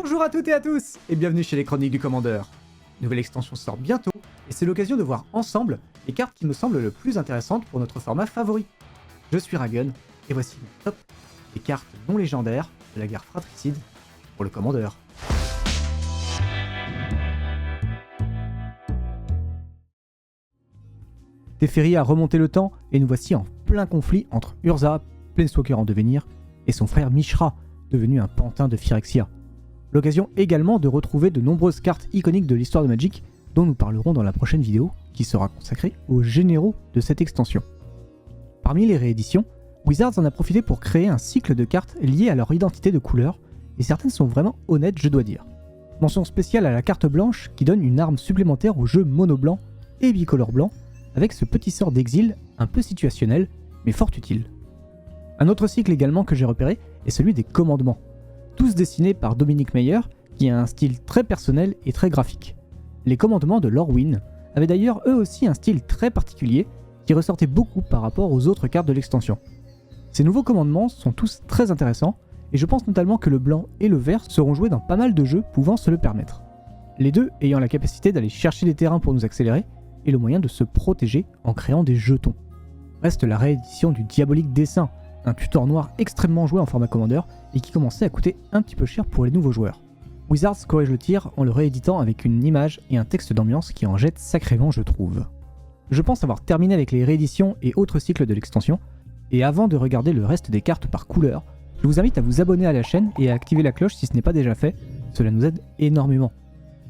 Bonjour à toutes et à tous, et bienvenue chez les Chroniques du Commandeur. Nouvelle extension sort bientôt, et c'est l'occasion de voir ensemble les cartes qui me semblent le plus intéressantes pour notre format favori. Je suis Ragun, et voici mon top des cartes non légendaires de la guerre fratricide pour le Commandeur. Teferi a remonté le temps, et nous voici en plein conflit entre Urza, Planeswalker en devenir, et son frère Mishra, devenu un pantin de Phyrexia. L'occasion également de retrouver de nombreuses cartes iconiques de l'histoire de Magic, dont nous parlerons dans la prochaine vidéo, qui sera consacrée aux généraux de cette extension. Parmi les rééditions, Wizards en a profité pour créer un cycle de cartes liées à leur identité de couleur, et certaines sont vraiment honnêtes, je dois dire. Mention spéciale à la carte blanche qui donne une arme supplémentaire au jeu mono blanc et bicolore blanc, avec ce petit sort d'exil un peu situationnel, mais fort utile. Un autre cycle également que j'ai repéré est celui des commandements, tous dessinés par Dominic Meyer, qui a un style très personnel et très graphique. Les commandements de Lorwyn avaient d'ailleurs eux aussi un style très particulier, qui ressortait beaucoup par rapport aux autres cartes de l'extension. Ces nouveaux commandements sont tous très intéressants, et je pense notamment que le blanc et le vert seront joués dans pas mal de jeux pouvant se le permettre. Les deux ayant la capacité d'aller chercher des terrains pour nous accélérer, et le moyen de se protéger en créant des jetons. Reste la réédition du Diabolique Dessin, un tutor noir extrêmement joué en format commandeur et qui commençait à coûter un petit peu cher pour les nouveaux joueurs. Wizards corrige le tir en le rééditant avec une image et un texte d'ambiance qui en jette sacrément, je trouve. Je pense avoir terminé avec les rééditions et autres cycles de l'extension, et avant de regarder le reste des cartes par couleur, je vous invite à vous abonner à la chaîne et à activer la cloche si ce n'est pas déjà fait, cela nous aide énormément.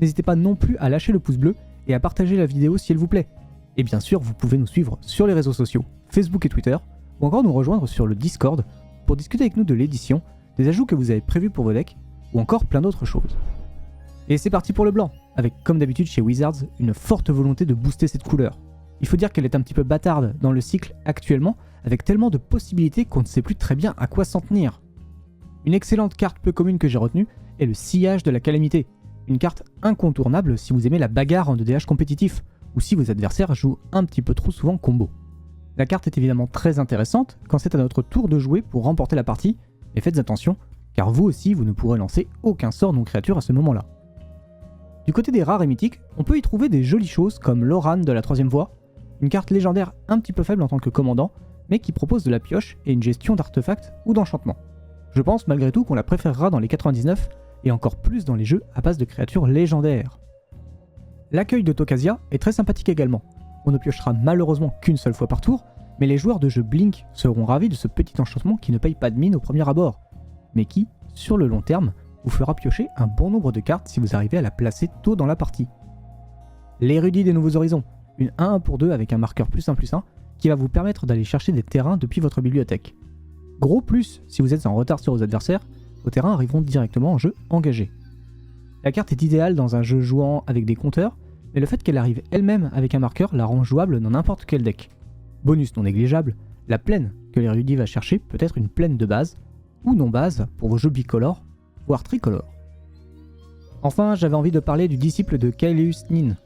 N'hésitez pas non plus à lâcher le pouce bleu et à partager la vidéo si elle vous plaît. Et bien sûr, vous pouvez nous suivre sur les réseaux sociaux, Facebook et Twitter, ou encore nous rejoindre sur le Discord pour discuter avec nous de l'édition, des ajouts que vous avez prévus pour vos decks, ou encore plein d'autres choses. Et c'est parti pour le blanc, avec comme d'habitude chez Wizards, une forte volonté de booster cette couleur. Il faut dire qu'elle est un petit peu bâtarde dans le cycle actuellement, avec tellement de possibilités qu'on ne sait plus très bien à quoi s'en tenir. Une excellente carte peu commune que j'ai retenue est le Sillage de la Calamité, une carte incontournable si vous aimez la bagarre en 2DH compétitif, ou si vos adversaires jouent un petit peu trop souvent combo. La carte est évidemment très intéressante quand c'est à notre tour de jouer pour remporter la partie, mais faites attention, car vous aussi vous ne pourrez lancer aucun sort non créature à ce moment-là. Du côté des rares et mythiques, on peut y trouver des jolies choses comme Loran de la 3ème voie, une carte légendaire un petit peu faible en tant que commandant, mais qui propose de la pioche et une gestion d'artefacts ou d'enchantements. Je pense malgré tout qu'on la préférera dans les 99, et encore plus dans les jeux à base de créatures légendaires. L'accueil de Tokasia est très sympathique également. On ne piochera malheureusement qu'une seule fois par tour, mais les joueurs de jeu Blink seront ravis de ce petit enchantement qui ne paye pas de mine au premier abord, mais qui, sur le long terme, vous fera piocher un bon nombre de cartes si vous arrivez à la placer tôt dans la partie. L'érudit des Nouveaux Horizons, une 1-1 pour 2 avec un marqueur +1/+1, qui va vous permettre d'aller chercher des terrains depuis votre bibliothèque. Gros plus, si vous êtes en retard sur vos adversaires, vos terrains arriveront directement en jeu engagé. La carte est idéale dans un jeu jouant avec des compteurs, mais le fait qu'elle arrive elle-même avec un marqueur la rend jouable dans n'importe quel deck. Bonus non négligeable, la plaine que l'érudit va chercher peut être une plaine de base, ou non base pour vos jeux bicolores, voire tricolores. Enfin, j'avais envie de parler du disciple de Kaeleus Nin,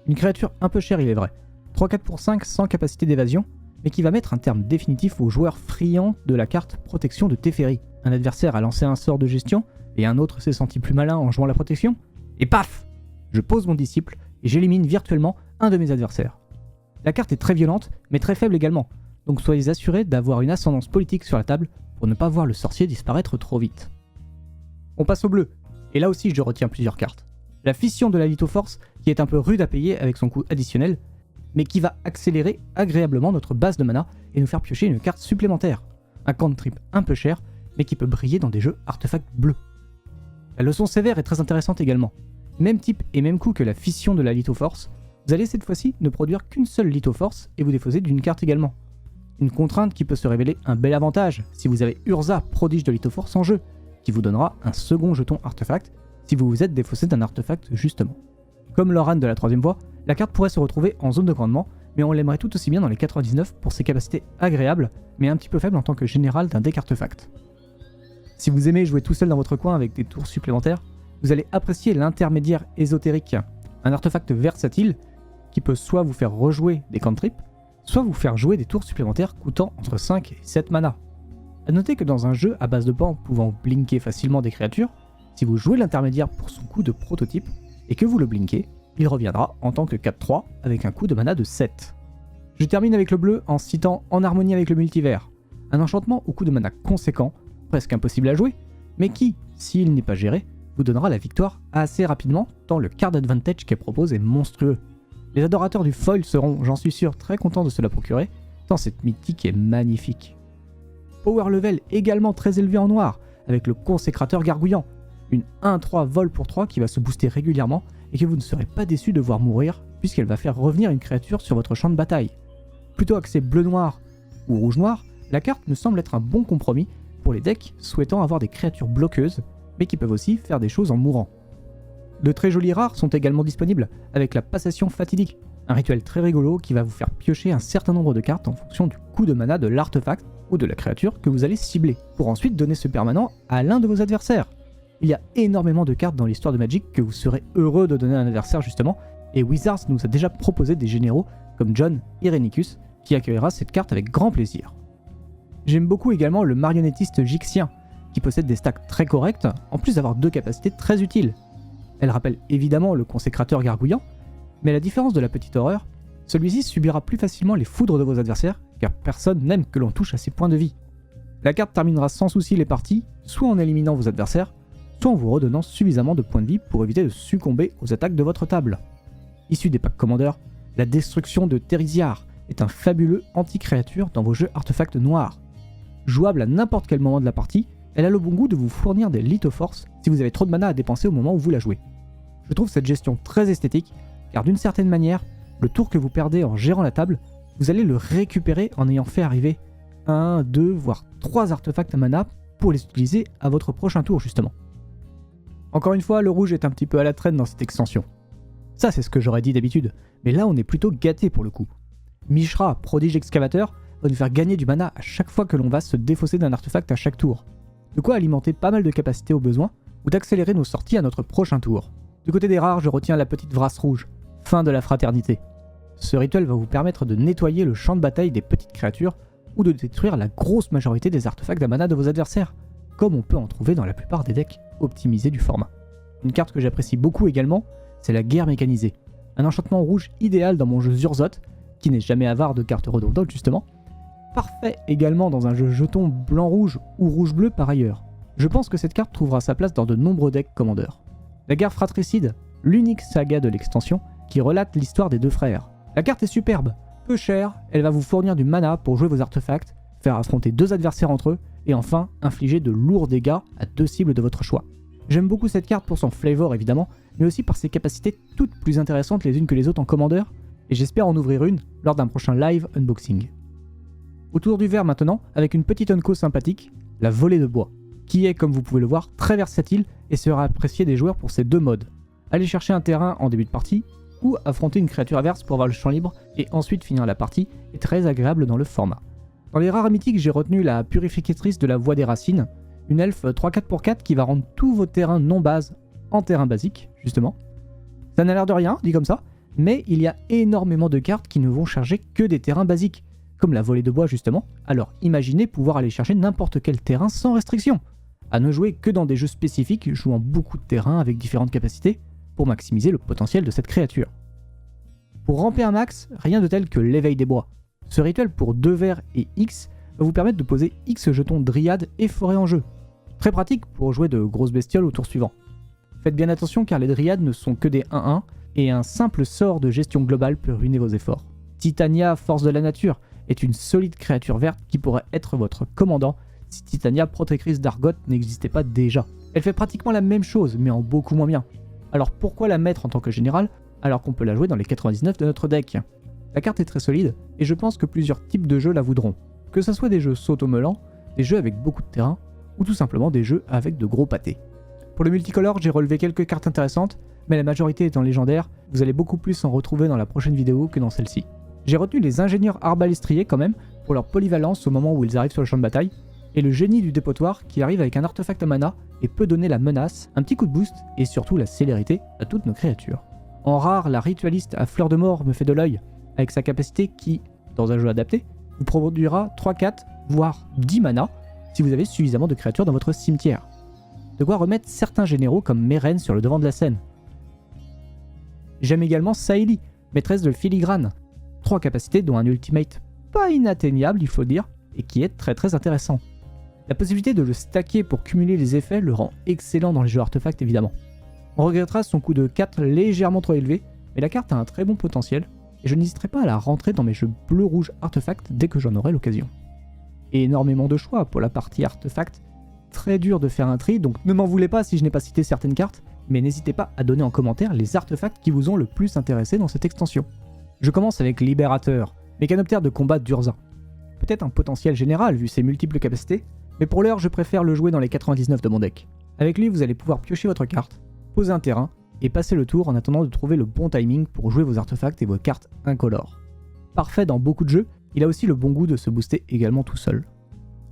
une créature un peu chère il est vrai, 3-4 pour 5 sans capacité d'évasion, mais qui va mettre un terme définitif aux joueurs friands de la carte protection de Teferi. Un adversaire a lancé un sort de gestion, et un autre s'est senti plus malin en jouant la protection, et paf! Je pose mon disciple, et j'élimine virtuellement un de mes adversaires. La carte est très violente, mais très faible également, donc soyez assurés d'avoir une ascendance politique sur la table pour ne pas voir le sorcier disparaître trop vite. On passe au bleu, et là aussi je retiens plusieurs cartes. La fission de la lithoforce, qui est un peu rude à payer avec son coût additionnel, mais qui va accélérer agréablement notre base de mana et nous faire piocher une carte supplémentaire. Un cantrip un peu cher, mais qui peut briller dans des jeux artefacts bleus. La leçon sévère est très intéressante également. Même type et même coût que la fission de la lithoforce, vous allez cette fois-ci ne produire qu'une seule lithoforce et vous défausser d'une carte également. Une contrainte qui peut se révéler un bel avantage si vous avez Urza, prodige de lithoforce en jeu, qui vous donnera un second jeton artefact si vous vous êtes défaussé d'un artefact justement. Comme Loran de la 3ème voie, la carte pourrait se retrouver en zone de commandement, mais on l'aimerait tout aussi bien dans les 99 pour ses capacités agréables, mais un petit peu faibles en tant que général d'un deck artefact. Si vous aimez jouer tout seul dans votre coin avec des tours supplémentaires, vous allez apprécier l'intermédiaire ésotérique, un artefact versatile qui peut soit vous faire rejouer des cantrips, soit vous faire jouer des tours supplémentaires coûtant entre 5 et 7 mana. A noter que dans un jeu à base de banc pouvant blinker facilement des créatures, Si vous jouez l'intermédiaire pour son coût de prototype et que vous le blinkez, il reviendra en tant que 4-3 avec un coût de mana de 7. Je termine avec le bleu en citant En harmonie avec le multivers, un enchantement au coût de mana conséquent, presque impossible à jouer, mais qui, s'il n'est pas géré, vous donnera la victoire assez rapidement tant le card advantage qu'elle propose est monstrueux. Les adorateurs du foil seront, j'en suis sûr, très contents de se la procurer, tant cette mythique est magnifique. Power level également très élevé en noir, avec le consécrateur gargouillant, une 1-3 vol pour 3 qui va se booster régulièrement et que vous ne serez pas déçu de voir mourir, puisqu'elle va faire revenir une créature sur votre champ de bataille. Plutôt axé bleu-noir ou rouge-noir, la carte me semble être un bon compromis pour les decks souhaitant avoir des créatures bloqueuses, mais qui peuvent aussi faire des choses en mourant. De très jolis rares sont également disponibles, avec la passation fatidique, un rituel très rigolo qui va vous faire piocher un certain nombre de cartes en fonction du coût de mana de l'artefact ou de la créature que vous allez cibler, pour ensuite donner ce permanent à l'un de vos adversaires. Il y a énormément de cartes dans l'histoire de Magic que vous serez heureux de donner à un adversaire justement, et Wizards nous a déjà proposé des généraux comme John Irenicus, qui accueillera cette carte avec grand plaisir. J'aime beaucoup également le marionnettiste Jixien, qui possède des stacks très corrects, en plus d'avoir 2 capacités très utiles. Elle rappelle évidemment le consécrateur gargouillant, mais à la différence de la petite horreur, celui-ci subira plus facilement les foudres de vos adversaires, car personne n'aime que l'on touche à ses points de vie. La carte terminera sans souci les parties, soit en éliminant vos adversaires, soit en vous redonnant suffisamment de points de vie pour éviter de succomber aux attaques de votre table. Issu des packs Commander, la destruction de Thérysiar est un fabuleux anti-créature dans vos jeux artefacts noirs. Jouable à n'importe quel moment de la partie, elle a le bon goût de vous fournir des lithoforces si vous avez trop de mana à dépenser au moment où vous la jouez. Je trouve cette gestion très esthétique, car d'une certaine manière, le tour que vous perdez en gérant la table, vous allez le récupérer en ayant fait arriver 1, 2, voire 3 artefacts à mana pour les utiliser à votre prochain tour justement. Encore une fois, le rouge est un petit peu à la traîne dans cette extension. Ça c'est ce que j'aurais dit d'habitude, mais là on est plutôt gâté pour le coup. Mishra, prodige excavateur, va nous faire gagner du mana à chaque fois que l'on va se défausser d'un artefact à chaque tour. De quoi alimenter pas mal de capacités au besoin, ou d'accélérer nos sorties à notre prochain tour. Du côté des rares, je retiens la petite Vrasse rouge, fin de la fraternité. Ce rituel va vous permettre de nettoyer le champ de bataille des petites créatures, ou de détruire la grosse majorité des artefacts à mana de vos adversaires, comme on peut en trouver dans la plupart des decks optimisés du format. Une carte que j'apprécie beaucoup également, c'est la guerre mécanisée. Un enchantement rouge idéal dans mon jeu Zurzot, qui n'est jamais avare de cartes redondantes justement. Parfait également dans un jeu jeton blanc-rouge ou rouge-bleu par ailleurs. Je pense que cette carte trouvera sa place dans de nombreux decks Commander. La guerre fratricide, l'unique saga de l'extension qui relate l'histoire des 2 frères. La carte est superbe, peu chère, elle va vous fournir du mana pour jouer vos artefacts, faire affronter 2 adversaires entre eux, et enfin infliger de lourds dégâts à 2 cibles de votre choix. J'aime beaucoup cette carte pour son flavor évidemment, mais aussi par ses capacités toutes plus intéressantes les unes que les autres en Commander, et j'espère en ouvrir une lors d'un prochain live unboxing. Autour du vert maintenant, avec une petite unco sympathique, la volée de bois, qui est, comme vous pouvez le voir, très versatile et sera appréciée des joueurs pour ses 2 modes. Aller chercher un terrain en début de partie, ou affronter une créature adverse pour avoir le champ libre et ensuite finir la partie est très agréable dans le format. Dans les rares mythiques, j'ai retenu la purificatrice de la voie des racines, une elfe 3-4 pour 4 qui va rendre tous vos terrains non base en terrain basique, justement. Ça n'a l'air de rien, dit comme ça, mais il y a énormément de cartes qui ne vont charger que des terrains basiques, comme la volée de bois justement, alors imaginez pouvoir aller chercher n'importe quel terrain sans restriction, à ne jouer que dans des jeux spécifiques jouant beaucoup de terrains avec différentes capacités, pour maximiser le potentiel de cette créature. Pour ramper un max, rien de tel que l'éveil des bois. Ce rituel pour 2 verts et X va vous permettre de poser X jetons dryade et forêt en jeu. Très pratique pour jouer de grosses bestioles au tour suivant. Faites bien attention car les dryades ne sont que des 1-1 et un simple sort de gestion globale peut ruiner vos efforts. Titania, force de la nature, est une solide créature verte qui pourrait être votre commandant si Titania, protectrice d'Argot, n'existait pas déjà. Elle fait pratiquement la même chose mais en beaucoup moins bien. Alors pourquoi la mettre en tant que général alors qu'on peut la jouer dans les 99 de notre deck? La carte est très solide et je pense que plusieurs types de jeux la voudront. Que ce soit des jeux sauto-meulants, des jeux avec beaucoup de terrain ou tout simplement des jeux avec de gros pâtés. Pour le multicolore, j'ai relevé quelques cartes intéressantes, mais la majorité étant légendaire, vous allez beaucoup plus en retrouver dans la prochaine vidéo que dans celle-ci. J'ai retenu les ingénieurs arbalistriers quand même pour leur polyvalence au moment où ils arrivent sur le champ de bataille, et le génie du dépotoir qui arrive avec un artefact à mana et peut donner la menace, un petit coup de boost et surtout la célérité à toutes nos créatures. En rare, la ritualiste à fleur de mort me fait de l'œil, avec sa capacité qui, dans un jeu adapté, vous produira 3-4, voire 10 mana si vous avez suffisamment de créatures dans votre cimetière. de quoi remettre certains généraux comme Meren sur le devant de la scène. J'aime également Saeli, maîtresse de filigrane. 3 capacités dont un ultimate pas inatteignable il faut dire, et qui est très intéressant. La possibilité de le stacker pour cumuler les effets le rend excellent dans les jeux artefacts évidemment. On regrettera son coût de 4 légèrement trop élevé, mais la carte a un très bon potentiel, et je n'hésiterai pas à la rentrer dans mes jeux bleu-rouge artefacts dès que j'en aurai l'occasion. Et énormément de choix pour la partie artefact, très dur de faire un tri, donc ne m'en voulez pas si je n'ai pas cité certaines cartes, mais n'hésitez pas à donner en commentaire les artefacts qui vous ont le plus intéressé dans cette extension. Je commence avec Libérateur, mécanoptère de combat d'Urza. Peut-être un potentiel général vu ses multiples capacités, mais pour l'heure je préfère le jouer dans les 99 de mon deck. Avec lui vous allez pouvoir piocher votre carte, poser un terrain, et passer le tour en attendant de trouver le bon timing pour jouer vos artefacts et vos cartes incolores. Parfait dans beaucoup de jeux, il a aussi le bon goût de se booster également tout seul.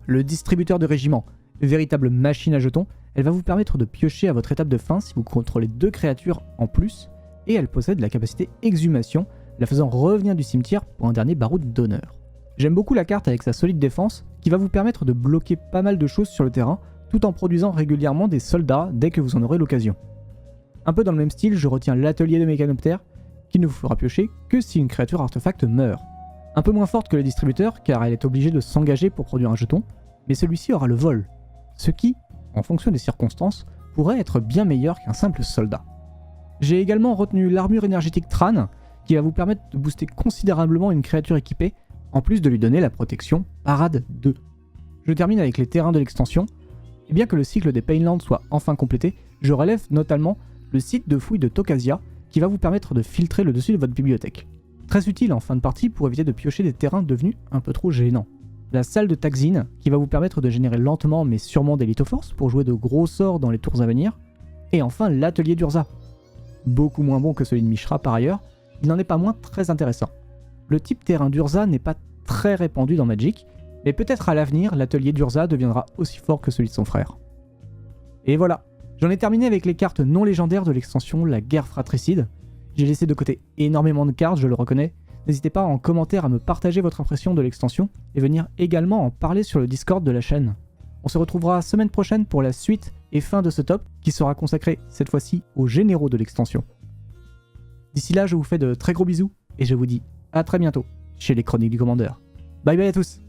Le distributeur de régiment, véritable machine à jetons, elle va vous permettre de piocher à votre étape de fin si vous contrôlez 2 créatures en plus, et elle possède la capacité exhumation, la faisant revenir du cimetière pour un dernier baroud d'honneur. J'aime beaucoup la carte avec sa solide défense, qui va vous permettre de bloquer pas mal de choses sur le terrain, tout en produisant régulièrement des soldats dès que vous en aurez l'occasion. Un peu dans le même style, je retiens l'atelier de mécanoptère, qui ne vous fera piocher que si une créature artefact meurt. Un peu moins forte que le distributeur, car elle est obligée de s'engager pour produire un jeton, mais celui-ci aura le vol, ce qui, en fonction des circonstances, pourrait être bien meilleur qu'un simple soldat. J'ai également retenu l'armure énergétique Tran, qui va vous permettre de booster considérablement une créature équipée, en plus de lui donner la protection Parade 2. Je termine avec les terrains de l'extension, et bien que le cycle des Painlands soit enfin complété, je relève notamment le site de fouille de Tokasia, qui va vous permettre de filtrer le dessus de votre bibliothèque. Très utile en fin de partie pour éviter de piocher des terrains devenus un peu trop gênants. La salle de Taxine, qui va vous permettre de générer lentement mais sûrement des lithoforces pour jouer de gros sorts dans les tours à venir. Et enfin l'atelier d'Urza. Beaucoup moins bon que celui de Mishra par ailleurs, il n'en est pas moins très intéressant. Le type terrain d'Urza n'est pas très répandu dans Magic, mais peut-être à l'avenir l'atelier d'Urza deviendra aussi fort que celui de son frère. Et voilà, j'en ai terminé avec les cartes non légendaires de l'extension La Guerre Fratricide. J'ai laissé de côté énormément de cartes, je le reconnais. N'hésitez pas en commentaire à me partager votre impression de l'extension et venir également en parler sur le Discord de la chaîne. On se retrouvera semaine prochaine pour la suite et fin de ce top qui sera consacré cette fois-ci aux généraux de l'extension. D'ici là, je vous fais de très gros bisous et je vous dis à très bientôt chez les Chroniques du Commandeur. Bye bye à tous!